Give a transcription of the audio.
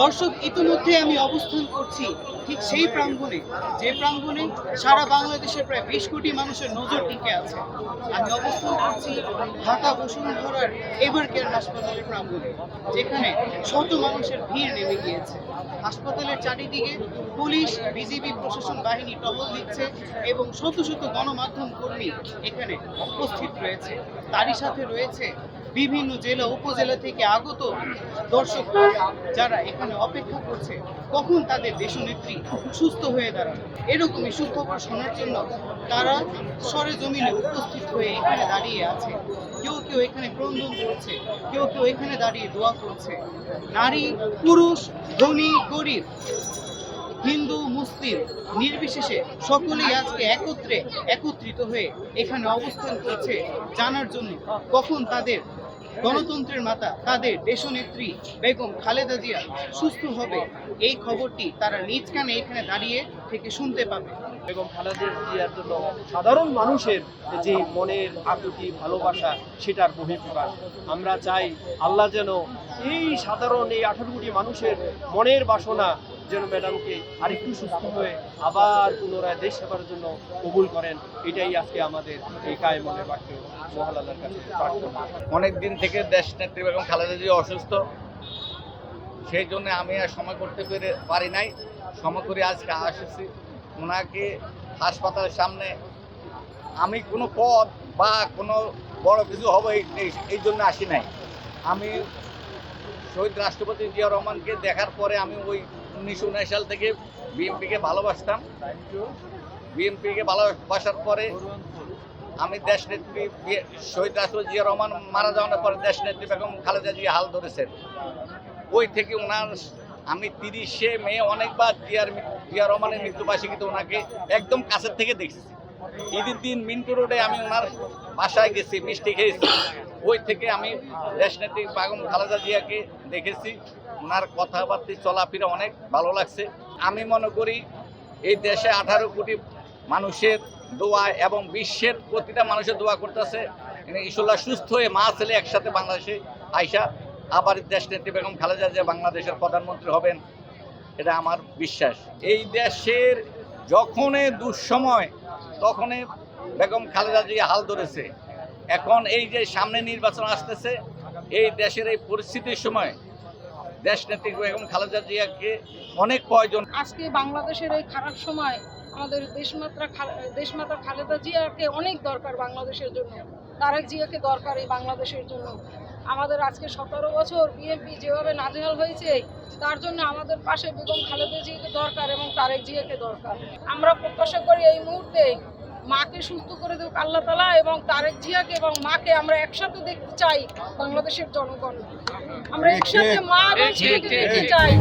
দর্শক, ইতিমধ্যে আমি অবস্থান করছি ঠিক সেই প্রাঙ্গণে, যে প্রাঙ্গণে সারা বাংলাদেশের প্রায় 20 কোটি মানুষের নজর টিকে আছে। আমি অবস্থান করছি ঢাকা বসুন্ধরার এভার কেয়ার হাসপাতালের প্রাঙ্গণে, যেখানে শত মানুষের ভিড় নেমে গিয়েছে। হাসপাতালের চারিদিকে পুলিশ, বিজিবি, প্রশাসন বাহিনী টহল দিচ্ছে এবং শত শত গণমাধ্যম কর্মী এখানে উপস্থিত রয়েছে। তারই সাথে রয়েছে বিভিন্ন জেলা উপজেলা থেকে আগত দর্শক, যারা এখানে অপেক্ষা করছে কখন তাদের দেশনেত্রী সুস্থ হয়ে দাঁড়াবে। এরকমই সুখবর শোনার জন্য তারা সরেজমিনে উপস্থিত হয়ে এখানে দাঁড়িয়ে আছে। কেউ কেউ এখানে ক্রন্দন করছে, কেউ কেউ এখানে দাঁড়িয়ে দোয়া করছে। নারী, পুরুষ, ধনী, গরিব, হিন্দু, মুসলিম নির্বিশেষে সকলেই আজকে একত্রিত হয়ে এখানে অবস্থান করছে জানার জন্য কখন তাদের গণতন্ত্রের মাতা, তাদের দেশনেত্রী বেগম খালেদা জিয়া সুস্থ হবে। এই খবরটি তারা নিজ কানে এখানে দাঁড়িয়ে থেকে শুনতে পাবে। বেগম খালেদা জিয়ার জন্য সাধারণ মানুষের যে মনের আকুতি, ভালোবাসা, সেটার বহিঃপ্রকাশ। আমরা চাই আল্লাহ যেন এই সাধারণ এই 18 কোটি মানুষের মনের বাসনা যেন ম্যাডামকে আরেকটু সুস্থ হয়ে আবার পুনরায় দেশ সেবার জন্য কবুল করেন। এটাই আজকে আমাদের এই কায়েমনের বাক্য, মহান আল্লাহর কাছে প্রার্থনা। অনেক দিন থেকে দেশ নেত্রী বেগম খালেদা জিয়া অসুস্থ, সেই জন্য আমি আর সময় করতে পারি নাই। সময় করে আজকে আসেছি ওনাকে হাসপাতালের সামনে। আমি কোনো পদ বা কোনো বড় কিছু হবে এই জন্য আসি নাই। আমি শহীদ রাষ্ট্রপতি জিয়া রহমানকে দেখার পরে আমি ওই 1979 সাল থেকে বিএনপিকে ভালোবাসতাম। বিএনপিকে ভালোবাসার পরে আমি দেশনেত্রী শহীদ রাষ্ট্রপতি জিয়া রহমান মারা যাওয়ার পরে দেশনেত্রী বেগম খালেদা জিয়া হাল ধরেছেন। ওই থেকে ওনার আমি 30শে মে অনেকবার জিয়া রহমানের মৃত্যুবার্ষিকীতে ওনাকে একদম কাছের থেকে দেখছি। ঈদের দিন মিন্টু রোডে আমি ওনার বাসায় গেছি, মিষ্টি খেয়েছি। ওই থেকে আমি দেশনেত্রী বেগম খালেদা জিয়াকে দেখেছি। ওনার কথাবার্তা চলাফেরা অনেক ভালো লাগছে। আমি মনে করি এই দেশে 18 কোটি মানুষের দোয়া এবং বিশ্বের প্রতিটা মানুষের দোয়া করতেছে ইনশাআল্লাহ সুস্থ হয়ে মা ছেলে একসাথে বাংলাদেশে আইসা আবার দেশনেত্রী বেগম খালেদা জিয়া বাংলাদেশের প্রধানমন্ত্রী হবেন, এটা আমার বিশ্বাস। এই দেশের যখনই দুঃসময় তখনই বেগম খালেদা জিয়া হাল ধরেছে। এখন এই যে সামনে নির্বাচন আসতেছে, এই দেশের এই পরিস্থিতির সময় দেশনেত্রী বেগম খালেদা জিয়াকে অনেক প্রয়োজন। আজকে বাংলাদেশের এই খারাপ সময় আমাদের দেশমাতা খালেদা জিয়াকে অনেক দরকার বাংলাদেশের জন্য। তারেক জিয়াকে দরকার এই বাংলাদেশের জন্য। আমাদের আজকে 17 বছর বিএনপি যেভাবে নাজেহাল হয়েছে, তার জন্য আমাদের পাশে বেগম খালেদা জিয়াকে দরকার এবং তারেক জিয়াকে দরকার। আমরা প্রত্যাশা করি এই মুহূর্তে মাকে সুস্থ করে দেব আল্লাহ তাআলা, এবং তারেক জিয়াকে এবং মাকে আমরা একসাথে দেখতে চাই। বাংলাদেশের জনগণ আমরা একসাথে মা এবং ছেলেকে দেখতে চাই।